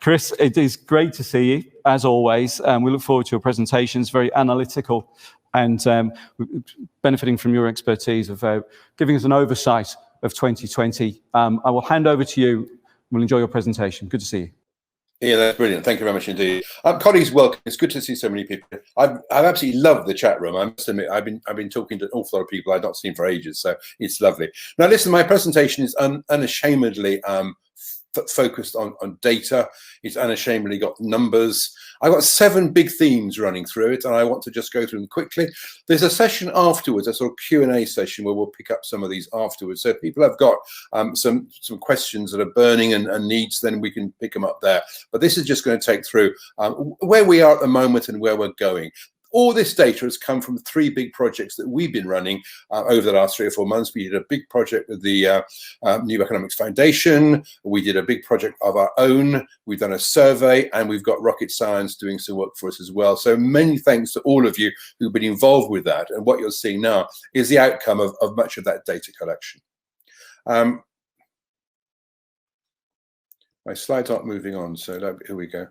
Chris, it is great to see you, as always. We look forward to your presentations, very analytical and benefiting from your expertise of giving us an oversight of 2020. I will hand over to you. We'll enjoy your presentation. Good to see you. Yeah, that's brilliant. Thank you very much indeed. Colleagues, welcome. It's good to see so many people. I've absolutely loved the chat room. I must admit, I've been talking to an awful lot of people I've not seen for ages, so it's lovely. Now, listen, my presentation is unashamedly focused on data. It's unashamedly got numbers. I've got 7 big themes running through it, and I want to just go through them quickly. There's a session afterwards, a sort of Q&A session where we'll pick up some of these afterwards. So if people have got some questions that are burning and needs, then we can pick them up there. But this is just going to take through where we are at the moment and where we're going. All this data has come from 3 big projects that we've been running over the last 3 or 4 months. We did a big project with the New Economics Foundation. We did a big project of our own. We've done a survey, and we've got Rocket Science doing some work for us as well. So many thanks to all of you who've been involved with that. And what you're seeing now is the outcome of much of that data collection. My slides aren't moving on, so here we go.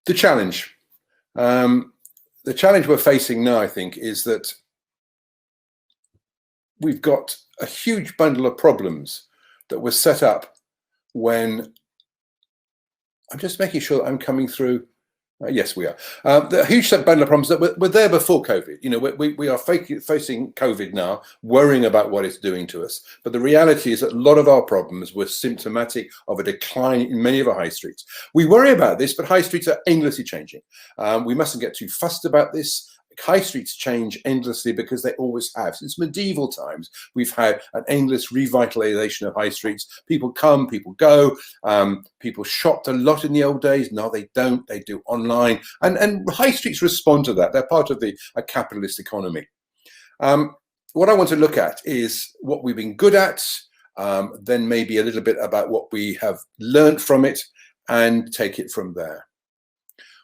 The challenge. The challenge we're facing now, I think, is that we've got a huge bundle of problems that were set up when, I'm just making sure that I'm coming through. Yes, we are. The huge bundle of problems that were there before COVID. You know, we are facing COVID now, worrying about what it's doing to us. But the reality is that a lot of our problems were symptomatic of a decline in many of our high streets. We worry about this, but high streets are endlessly changing. We mustn't get too fussed about this. High streets change endlessly because they always have. Since medieval times, we've had an endless revitalization of high streets. People come, people go. People shopped a lot in the old days. No, they don't. They do online. And high streets respond to that. They're part of a capitalist economy. What I want to look at is what we've been good at, then maybe a little bit about what we have learned from it, and take it from there.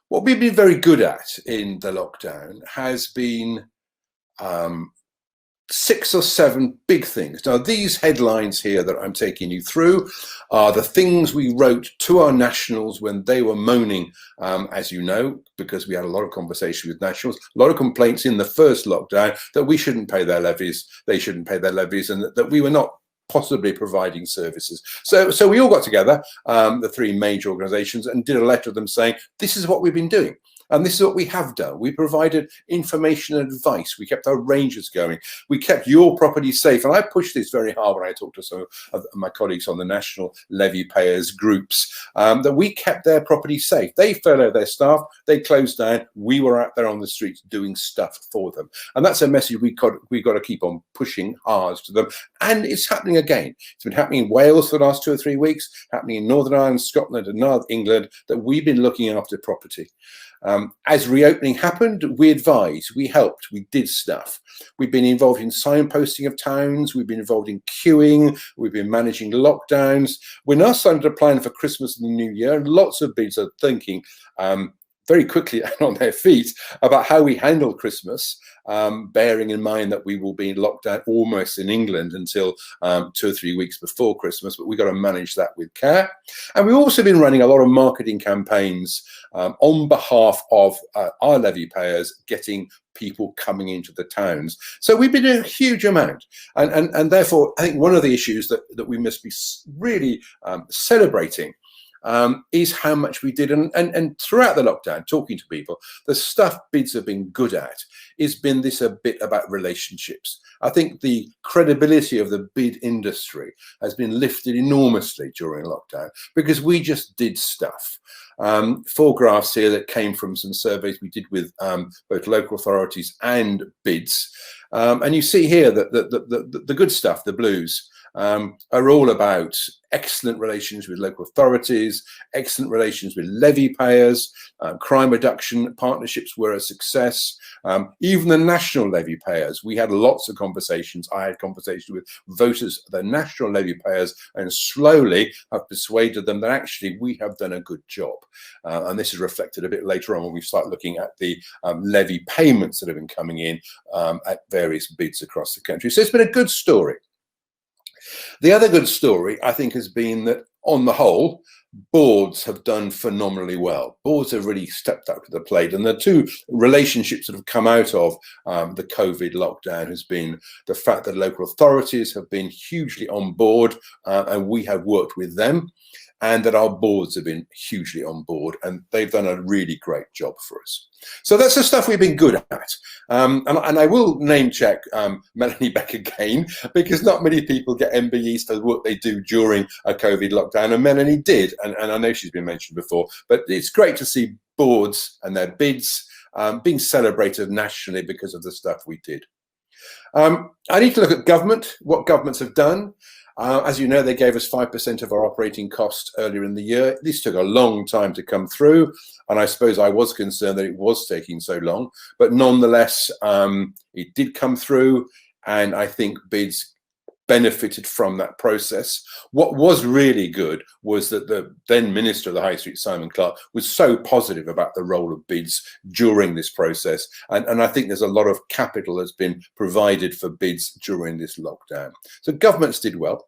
What we've been very good at in the lockdown has been 6 or 7 big things. Now, these headlines here that I'm taking you through are the things we wrote to our nationals when they were moaning, as you know, because we had a lot of conversation with nationals, a lot of complaints in the first lockdown that we shouldn't pay their levies, they shouldn't pay their levies, and that we were not possibly providing services. So we all got together, the 3 major organizations, and did a letter to them saying, this is what we've been doing. And this is what we have done. We provided information and advice. We kept our rangers going. We kept your property safe. And I pushed this very hard when I talked to some of my colleagues on the national levy payers groups, that we kept their property safe. They furloughed their staff. They closed down. We were out there on the streets doing stuff for them. And that's a message we got to keep on pushing hard to them. And it's happening again. It's been happening in Wales for the last 2 or 3 weeks, happening in Northern Ireland, Scotland, and North England, that we've been looking after property. As reopening happened, we advised, we helped, we did stuff. We've been involved in signposting of towns, we've been involved in queuing, we've been managing lockdowns. We're now starting to plan for Christmas and the New Year, and lots of bids are thinking very quickly and on their feet about how we handle Christmas, bearing in mind that we will be in lockdown almost in England until 2 or 3 weeks before Christmas, but we've got to manage that with care. And we've also been running a lot of marketing campaigns on behalf of our levy payers, getting people coming into the towns. So we've been doing a huge amount. And therefore, I think one of the issues that we must be really celebrating is how much we did. And throughout the lockdown, talking to people, the stuff bids have been good at has been this a bit about relationships. I think the credibility of the bid industry has been lifted enormously during lockdown because we just did stuff. 4 graphs here that came from some surveys we did with both local authorities and bids. And you see here that the good stuff, the blues, are all about excellent relations with local authorities, excellent relations with levy payers, crime reduction partnerships were a success. Even the national levy payers, we had lots of conversations. I had conversations with voters, the national levy payers, and slowly have persuaded them that actually we have done a good job. And this is reflected a bit later on when we start looking at the levy payments that have been coming in at various bids across the country. So it's been a good story. The other good story, I think, has been that on the whole, boards have done phenomenally well. Boards have really stepped up to the plate, and the two relationships that have come out of the COVID lockdown has been the fact that local authorities have been hugely on board, and we have worked with them, and that our boards have been hugely on board, and they've done a really great job for us. So that's the stuff we've been good at. And I will name check Melanie Beck again, because not many people get MBEs for the work they do during a COVID lockdown, and Melanie did, and I know she's been mentioned before, but it's great to see boards and their bids being celebrated nationally because of the stuff we did. I need to look at government, what governments have done. As you know, they gave us 5% of our operating costs earlier in the year. This took a long time to come through, and I suppose I was concerned that it was taking so long, but nonetheless, it did come through, and I think bids benefited from that process. What was really good was that the then Minister of the High Street, Simon Clarke, was so positive about the role of bids during this process. And I think there's a lot of capital that's been provided for bids during this lockdown. So governments did well.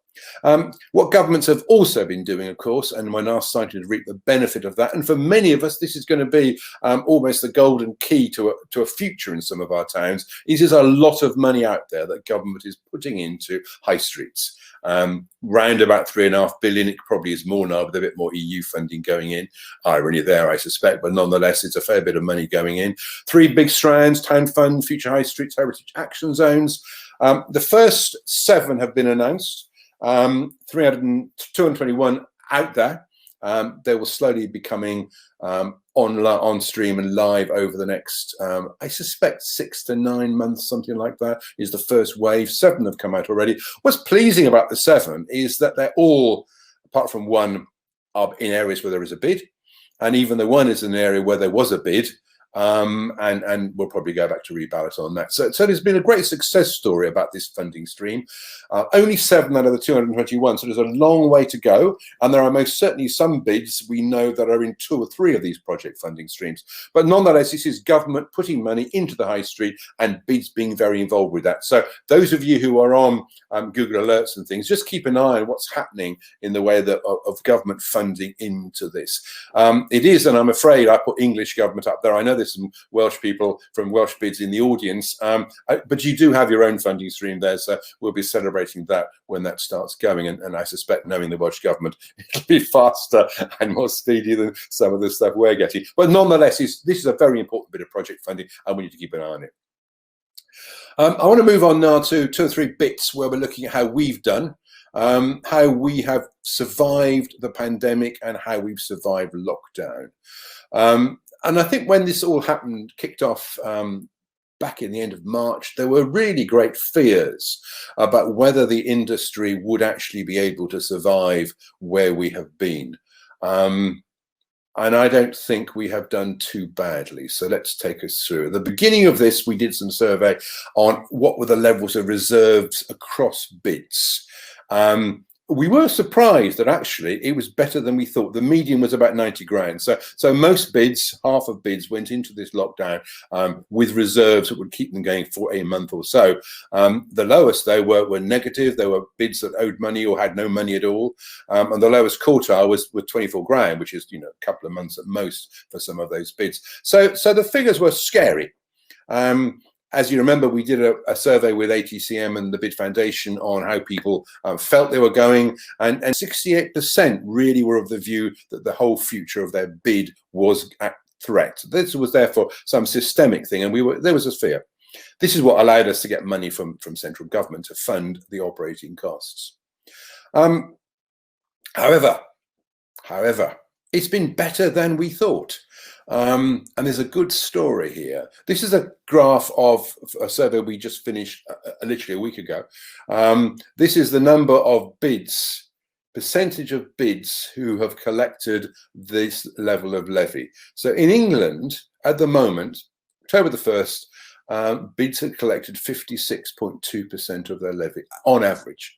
What governments have also been doing, of course, and we're now starting to reap the benefit of that. And for many of us, this is going to be almost the golden key to a future in some of our towns. Is there's a lot of money out there that government is putting into high streets. Round about 3.5 billion. It probably is more now with a bit more EU funding going in. Irony there, I suspect, but nonetheless, it's a fair bit of money going in. 3 big strands: Town Fund, Future High Streets, Heritage Action Zones. The first 7 have been announced. 221 out there. They will slowly be coming on stream and live over the next, I suspect, 6 to 9 months, something like that, is the first wave. 7 have come out already. What's pleasing about the 7 is that they're all, apart from one, are in areas where there is a bid, and even the one is an area where there was a bid. And we'll probably go back to reballot on that. So there's been a great success story about this funding stream. Only 7 out of the 221, so there's a long way to go. And there are most certainly some bids we know that are in 2 or 3 of these project funding streams. But nonetheless, this is government putting money into the high street and bids being very involved with that. So those of you who are on Google Alerts and things, just keep an eye on what's happening in the way that of government funding into this. It is, and I'm afraid I put English government up there. I know there's some Welsh people from Welsh bids in the audience, but you do have your own funding stream there, so we'll be celebrating that when that starts going, and I suspect, knowing the Welsh government, it'll be faster and more speedy than some of the stuff we're getting. But nonetheless, this is a very important bit of project funding, and we need to keep an eye on it. I want to move on now to 2 or 3 bits where we're looking at how we've done, how we have survived the pandemic and how we've survived lockdown. And I think when this all happened, kicked off back in the end of March, there were really great fears about whether the industry would actually be able to survive where we have been. And I don't think we have done too badly. So let's take us through. At the beginning of this, we did some survey on what were the levels of reserves across bids. We were surprised that actually it was better than we thought. The median was about 90 grand. So most bids, half of bids, went into this lockdown with reserves that would keep them going for a month or so. The lowest, though, were negative. There were bids that owed money or had no money at all. And the lowest quartile was 24 grand, which is, a couple of months at most for some of those bids. So the figures were scary. As you remember, we did a survey with ATCM and the Bid Foundation on how people felt they were going, and 68% really were of the view that the whole future of their bid was at threat. This was therefore some systemic thing, and there was a fear. This is what allowed us to get money from central government to fund the operating costs. However, it's been better than we thought. And there's a good story here. This is a graph of a survey we just finished literally a week ago. This is the number of bids, percentage of bids who have collected this level of levy. So in England, at the moment, October the 1st, bids had collected 56.2% of their levy on average,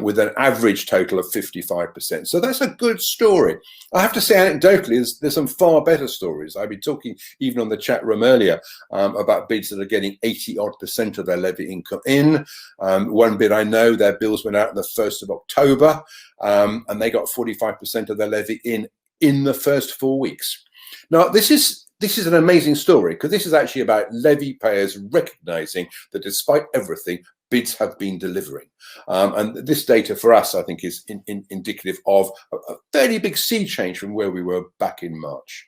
with an average total of 55%. So that's a good story. I have to say, anecdotally, there's some far better stories. I've been talking even on the chat room earlier about bids that are getting 80-odd% of their levy income in. One bid I know, their bills went out on the 1st of October, and they got 45% of their levy in the first 4 weeks. Now, this is an amazing story, because this is actually about levy payers recognizing that despite everything, bids have been delivering. And this data for us, I think, is indicative of a fairly big sea change from where we were back in March.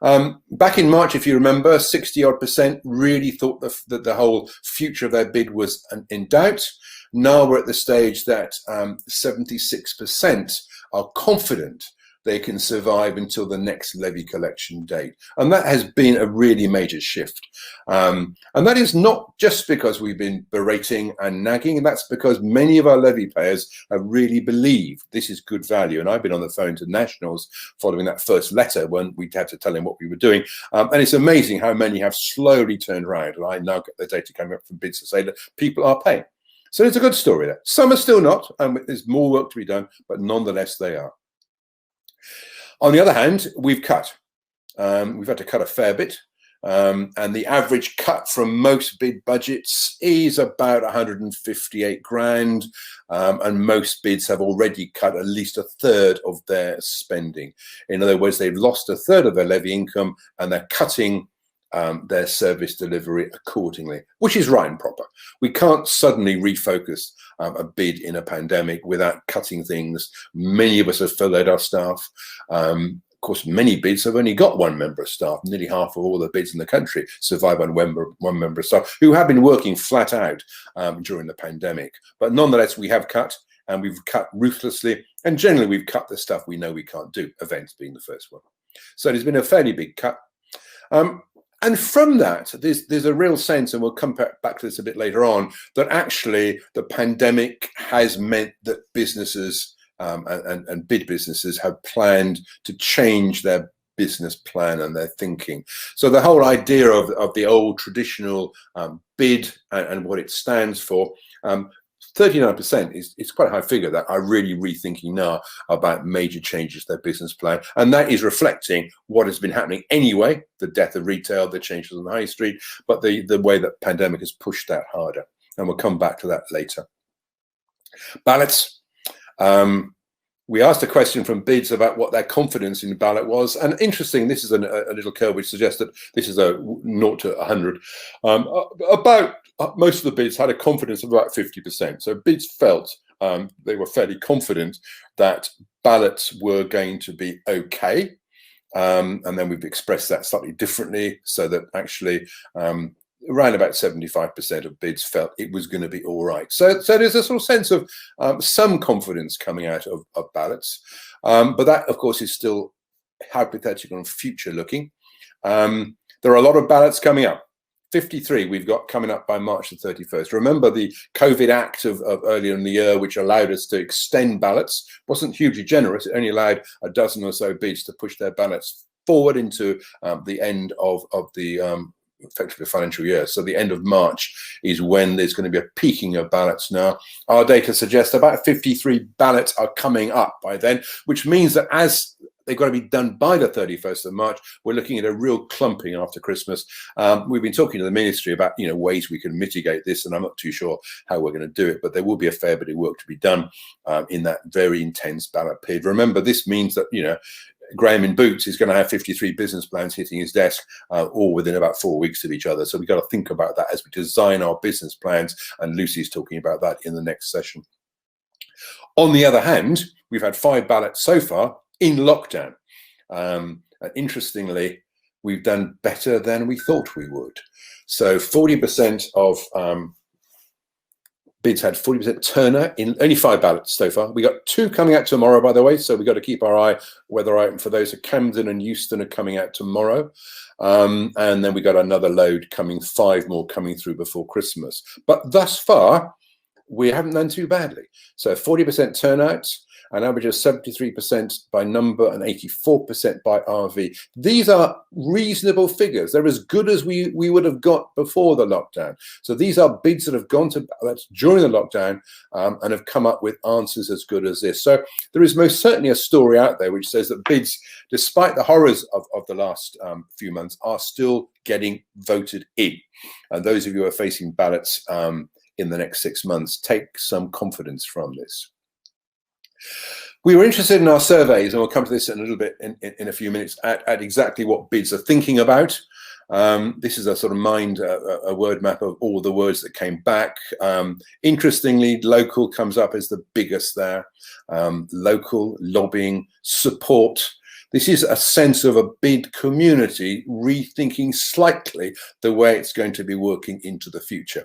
Back in March, if you remember, 60-odd% really thought that the whole future of their bid was in doubt. Now we're at the stage that 76% are confident they can survive until the next levy collection date. And that has been a really major shift. And that is not just because we've been berating and nagging, and that's because many of our levy payers have really believed this is good value. And I've been on the phone to nationals following that first letter when we had to tell them what we were doing. And it's amazing how many have slowly turned around. And I now get the data coming up from bids to say that people are paying. So it's a good story there. Some are still not, and there's more work to be done, but nonetheless, they are. On the other hand, we've cut. We've had to cut a fair bit. And the average cut from most bid budgets is about 158 grand. And most bids have already cut at least a third of their spending. In other words, they've lost a third of their levy income, and they're cutting their service delivery accordingly, which is right and proper. We can't suddenly refocus a bid in a pandemic without cutting things. Many of us have furloughed our staff. Of course, many bids have only got one member of staff. Nearly half of all the bids in the country survive on one member of staff who have been working flat out during the pandemic. But nonetheless, we have cut, and we've cut ruthlessly. And generally, we've cut the stuff we know we can't do, events being the first one. So there's been a fairly big cut. And from that, there's a real sense, and we'll come back to this a bit later on, that actually the pandemic has meant that businesses and bid businesses have planned to change their business plan and their thinking. So the whole idea of the old traditional bid and what it stands for, 39% is quite a high figure that are really rethinking now about major changes to their business plan. And that is reflecting what has been happening anyway, the death of retail, the changes on the high street, but the way that pandemic has pushed that harder. And we'll come back to that later. Ballots. We asked a question from bids about what their confidence in ballot was. And interesting, this is a little curve which suggests that this is a 0 to 100. Most of the bids had a confidence of about 50%. So bids felt they were fairly confident that ballots were going to be okay. And then we've expressed that slightly differently, so that actually around about 75% of bids felt it was going to be all right. So there's a sort of sense of some confidence coming out of ballots. But that, of course, is still hypothetical and future looking. There are a lot of ballots coming up. 53 we've got coming up by March the 31st. Remember the COVID Act of earlier in the year, which allowed us to extend ballots. Wasn't hugely generous. It only allowed a dozen or so bids to push their ballots forward into the end of the effectively financial year. So the end of March is when there's going to be a peaking of ballots now. Our data suggests about 53 ballots are coming up by then, which means that as they've got to be done by the 31st of March, we're looking at a real clumping after Christmas. We've been talking to the ministry about ways we can mitigate this, and I'm not too sure how we're going to do it, but there will be a fair bit of work to be done in that very intense ballot period. Remember, this means that Graham in Boots is going to have 53 business plans hitting his desk all within about 4 weeks of each other. So we've got to think about that as we design our business plans, and Lucy's talking about that in the next session. On the other hand, we've had 5 ballots so far in lockdown. And interestingly, we've done better than we thought we would. So 40% of bids had 40% turnout in only 5 ballots so far. We got 2 coming out tomorrow, by the way, so we've got to keep our eye whether item for those at Camden and Euston are coming out tomorrow. And then we got another load coming, 5 more coming through before Christmas. But thus far, we haven't done too badly. So 40% turnout. an average of 73% by number and 84% by RV. These are reasonable figures. They're as good as we would have got before the lockdown. So these are bids that have gone to ballots during the lockdown and have come up with answers as good as this. So there is most certainly a story out there which says that bids, despite the horrors of the last few months, are still getting voted in. And those of you who are facing ballots in the next 6 months, take some confidence from this. We were interested in our surveys, and we'll come to this in a little bit in a few minutes, at exactly what bids are thinking about. This is a sort of a word map of all the words that came back. Interestingly, local comes up as the biggest there. Local, lobbying, support. This is a sense of a bid community rethinking slightly the way it's going to be working into the future.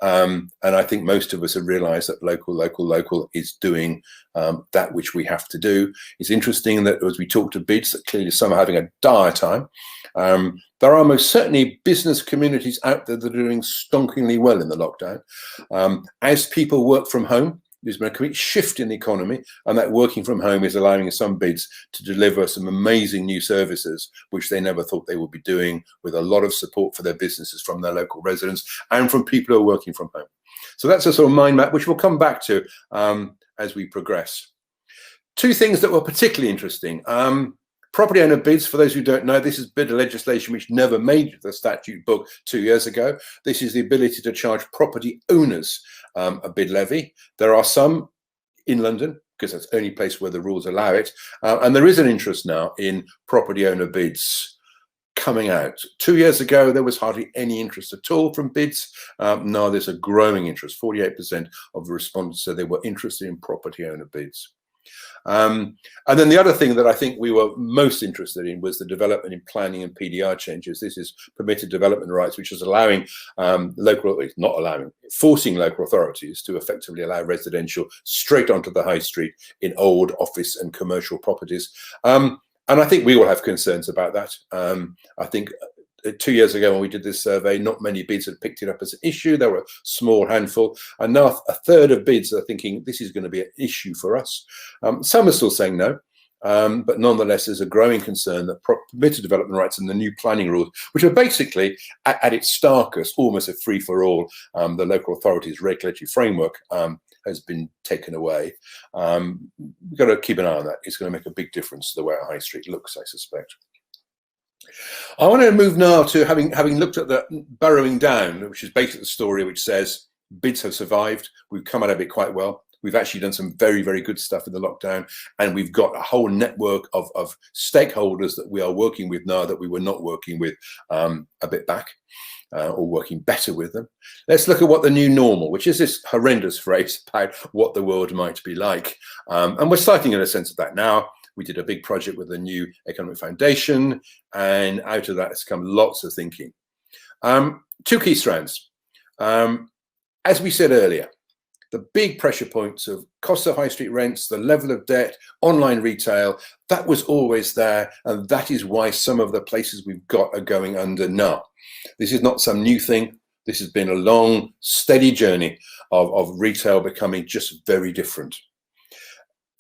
And I think most of us have realized that local is doing that which we have to do. It's interesting that as we talk to bids, that clearly some are having a dire time. There are most certainly business communities out there that are doing stonkingly well in the lockdown. As people work from home, there's been a complete shift in the economy, and that working from home is allowing some bids to deliver some amazing new services, which they never thought they would be doing, with a lot of support for their businesses from their local residents and from people who are working from home. So that's a sort of mind map, which we'll come back to as we progress. Two things that were particularly interesting. Property owner bids, for those who don't know, this is a bit of legislation which never made the statute book 2 years ago. This is the ability to charge property owners a bid levy. There are some in London, because that's the only place where the rules allow it. And there is an interest now in property owner bids coming out. 2 years ago, there was hardly any interest at all from bids. Now there's a growing interest. 48% of the respondents said they were interested in property owner bids. And then the other thing that I think we were most interested in was the development in planning and PDR changes. This is permitted development rights, which is allowing forcing local authorities to effectively allow residential straight onto the high street in old office and commercial properties. And I think we all have concerns about that. I think 2 years ago when we did this survey, not many bids had picked it up as an issue. There were a small handful, and now a third of bids are thinking this is going to be an issue for us. Some are still saying no, but nonetheless there's a growing concern that permitted development rights and the new planning rules, which are basically at its starkest almost a free-for-all, the local authorities regulatory framework has been taken away. We've got to keep an eye on that. It's going to make a big difference to the way our high street looks, I suspect. I want to move now to having looked at the burrowing down, which is basically the story which says bids have survived. We've come out of it quite well. We've actually done some very, very good stuff in the lockdown, and we've got a whole network of stakeholders that we are working with now that we were not working with a bit back, or working better with them. Let's look at what the new normal, which is this horrendous phrase about what the world might be like. And we're starting in a sense of that now. We did a big project with a new economic foundation, and out of that has come lots of thinking. Two key strands. As we said earlier, the big pressure points of cost of high street rents, the level of debt, online retail, that was always there, and that is why some of the places we've got are going under now. This is not some new thing. This has been a long, steady journey of retail becoming just very different.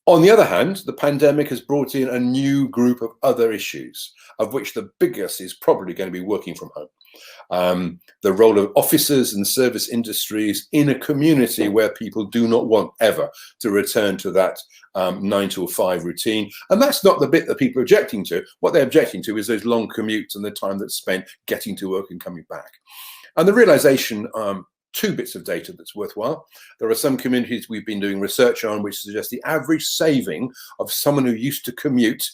On the other hand, the pandemic has brought in a new group of other issues, of which the biggest is probably going to be working from home. The role of offices and service industries in a community where people do not want ever to return to that 9 to 5 routine. And that's not the bit that people are objecting to. What they're objecting to is those long commutes and the time that's spent getting to work and coming back. And the realization, two bits of data that's worthwhile. There are some communities we've been doing research on which suggest the average saving of someone who used to commute,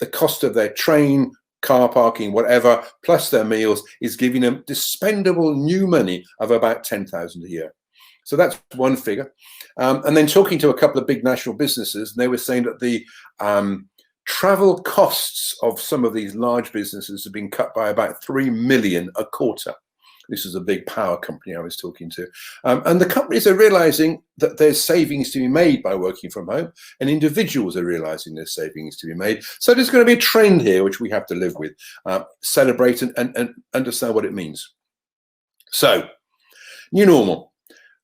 the cost of their train, car parking, whatever, plus their meals, is giving them dispendable new money of about 10,000 a year. So that's one figure. And then talking to a couple of big national businesses, they were saying that the travel costs of some of these large businesses have been cut by about 3 million a quarter. This is a big power company I was talking to. And the companies are realizing that there's savings to be made by working from home, and individuals are realizing there's savings to be made. So there's going to be a trend here, which we have to live with, celebrate and understand what it means. So, new normal.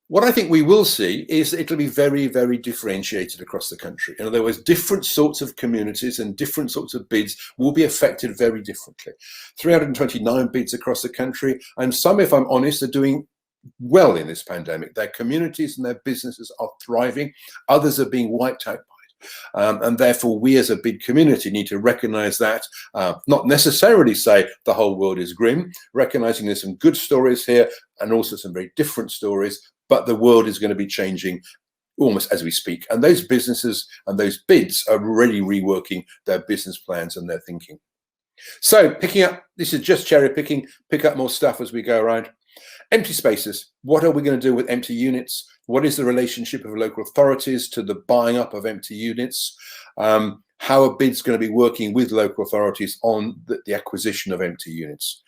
What I think we will see is that it'll be very, very differentiated across the country. In other words, different sorts of communities and different sorts of bids will be affected very differently. 329 bids across the country, and some, if I'm honest, are doing well in this pandemic. Their communities and their businesses are thriving. Others are being wiped out. And therefore, we as a bid community need to recognize that, not necessarily say the whole world is grim, recognizing there's some good stories here and also some very different stories, but the world is going to be changing almost as we speak. And those businesses and those bids are already reworking their business plans and their thinking. So picking up, this is just cherry picking, pick up more stuff as we go around. Empty spaces. What are we going to do with empty units? What is the relationship of local authorities to the buying up of empty units? How are bids going to be working with local authorities on the acquisition of empty units?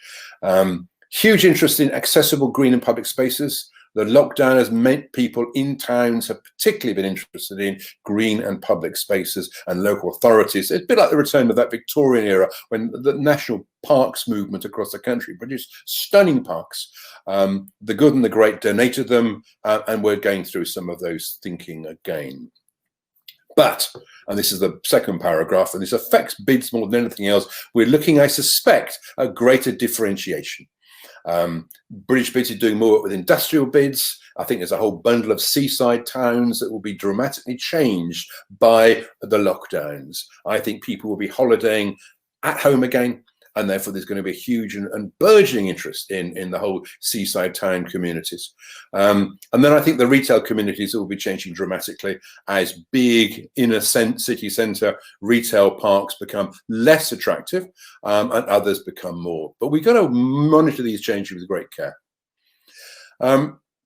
Huge interest in accessible green and public spaces. The lockdown has meant people in towns have particularly been interested in green and public spaces and local authorities. It's a bit like the return of that Victorian era when the national parks movement across the country produced stunning parks. The good and the great donated them, and we're going through some of those thinking again. But, and this is the second paragraph, and this affects bids more than anything else, we're looking, I suspect, at greater differentiation. British bids are doing more with industrial bids. I think there's a whole bundle of seaside towns that will be dramatically changed by the lockdowns. I think people will be holidaying at home again, and therefore there's going to be a huge and burgeoning interest in the whole seaside town communities. And then I think the retail communities will be changing dramatically as big inner city centre retail parks become less attractive, and others become more. But we've got to monitor these changes with great care.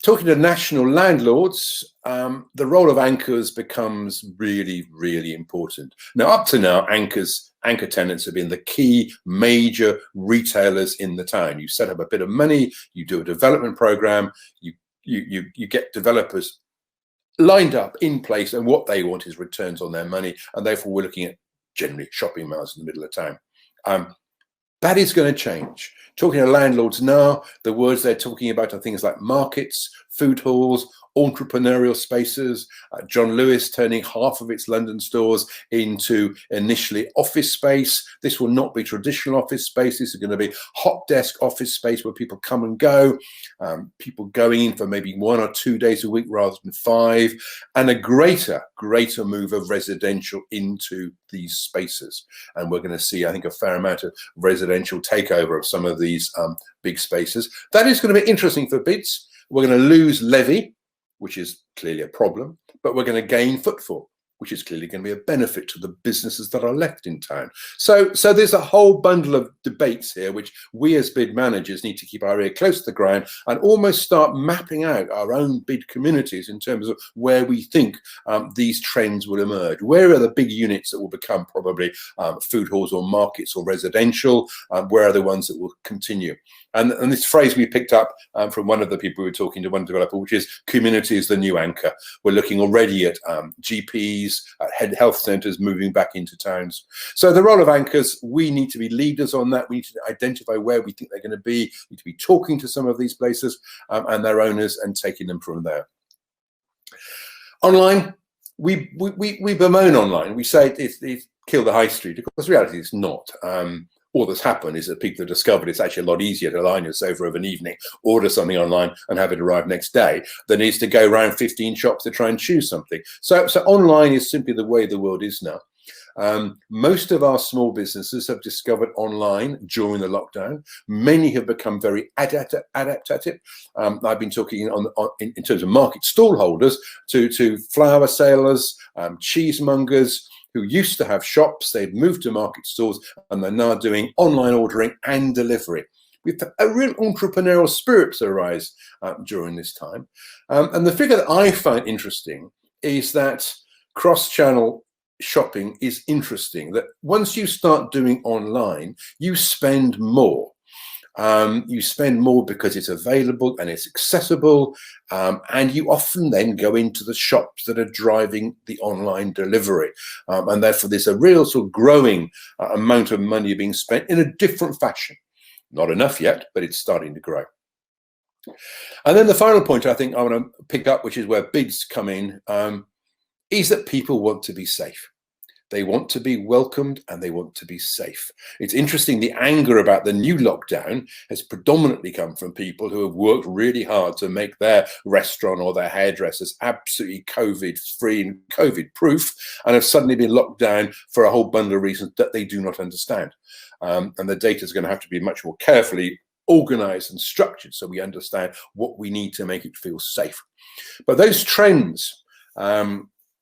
Talking to national landlords, the role of anchors becomes really, really important. Now, up to now, anchor tenants have been the key major retailers in the town. You set up a bit of money, you do a development program, you get developers lined up in place, and what they want is returns on their money, and therefore we're looking at generally shopping malls in the middle of town. That is going to change. Talking to landlords now, the words they're talking about are things like markets, food halls, entrepreneurial spaces. John Lewis turning half of its London stores into initially office space. This will not be traditional office space. This is going to be hot desk office space where people come and go, people going in for maybe 1 or 2 days a week rather than 5, and a greater move of residential into these spaces. And we're going to see, I think, a fair amount of residential takeover of some of these big spaces. That is going to be interesting for bids. We're going to lose levy, which is clearly a problem, but we're going to gain footfall, which is clearly going to be a benefit to the businesses that are left in town. So there's a whole bundle of debates here, which we as bid managers need to keep our ear close to the ground and almost start mapping out our own bid communities in terms of where we think these trends will emerge. Where are the big units that will become probably food halls or markets or residential? Where are the ones that will continue? And this phrase we picked up from one of the people we were talking to, one developer, which is community is the new anchor. We're looking already at GPs, health centres moving back into towns. So the role of anchors, we need to be leaders on that. We need to identify where we think they're going to be. We need to be talking to some of these places and their owners and taking them from there. Online, we bemoan online. We say it's killed the high street. Of course, the reality is not. All that's happened is that people have discovered it's actually a lot easier to line yourself over an evening, order something online and have it arrive next day than it is to go around 15 shops to try and choose something. So online is simply the way the world is now. Most of our small businesses have discovered online during the lockdown. Many have become very adept at it. I've been talking in terms of market stall holders to flour sellers, cheesemongers, who used to have shops. They've moved to market stalls and they're now doing online ordering and delivery. We've had a real entrepreneurial spirit to arise during this time. And the figure that I find interesting is that cross-channel shopping is interesting, that once you start doing online, you spend more. You spend more because it's available and it's accessible, and you often then go into the shops that are driving the online delivery, and therefore there's a real sort of growing amount of money being spent in a different fashion. Not enough yet, but it's starting to grow. And then the final point I think I want to pick up, which is where bids come in, is that people want to be safe. They want to be welcomed and they want to be safe. It's interesting, the anger about the new lockdown has predominantly come from people who have worked really hard to make their restaurant or their hairdressers absolutely COVID-free and COVID-proof, and have suddenly been locked down for a whole bundle of reasons that they do not understand. And the data is going to have to be much more carefully organized and structured so we understand what we need to make it feel safe. But those trends,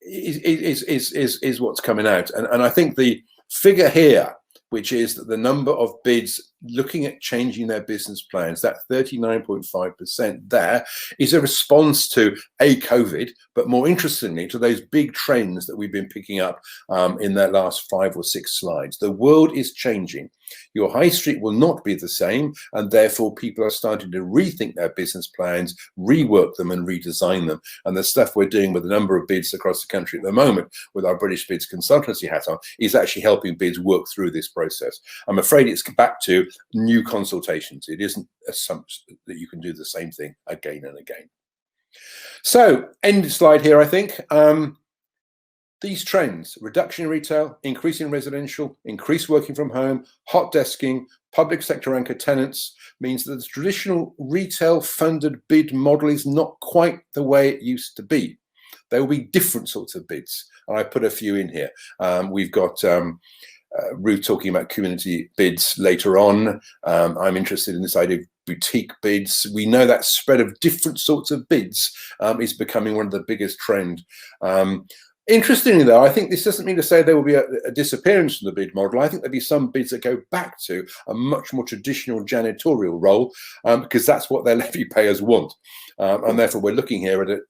is what's coming out, and I think the figure here, which is that the number of bids looking at changing their business plans, that 39.5% there, is a response to COVID, but more interestingly to those big trends that we've been picking up in their last 5 or 6 slides. The world is changing. Your high street will not be the same, and therefore people are starting to rethink their business plans, rework them and redesign them. And the stuff we're doing with a number of bids across the country at the moment with our British Bids consultancy hat on is actually helping bids work through this process. I'm afraid it's back to new consultations. It isn't assumption that you can do the same thing again and again. So, end slide here, I think. These trends, reduction in retail, increase in residential, increased working from home, hot desking, public sector anchor tenants, means that the traditional retail funded bid model is not quite the way it used to be. There will be different sorts of bids, and I put a few in here. We've got Ruth talking about community bids later on. I'm interested in this idea of boutique bids. We know that spread of different sorts of bids is becoming one of the biggest trends. Interestingly, though, I think this doesn't mean to say there will be a disappearance from the bid model. I think there'll be some bids that go back to a much more traditional janitorial role because that's what their levy payers want. And therefore, we're looking here at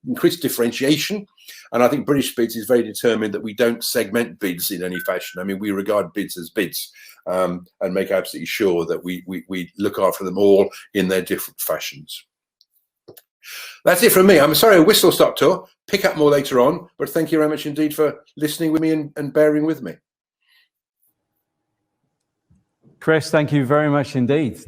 increased differentiation. And I think British Bids is very determined that we don't segment bids in any fashion. I mean, we regard bids as bids and make absolutely sure that we look after them all in their different fashions. That's it from me. I'm sorry, a whistle-stop tour. Pick up more later on, but thank you very much indeed for listening with me and bearing with me. Chris, thank you very much indeed.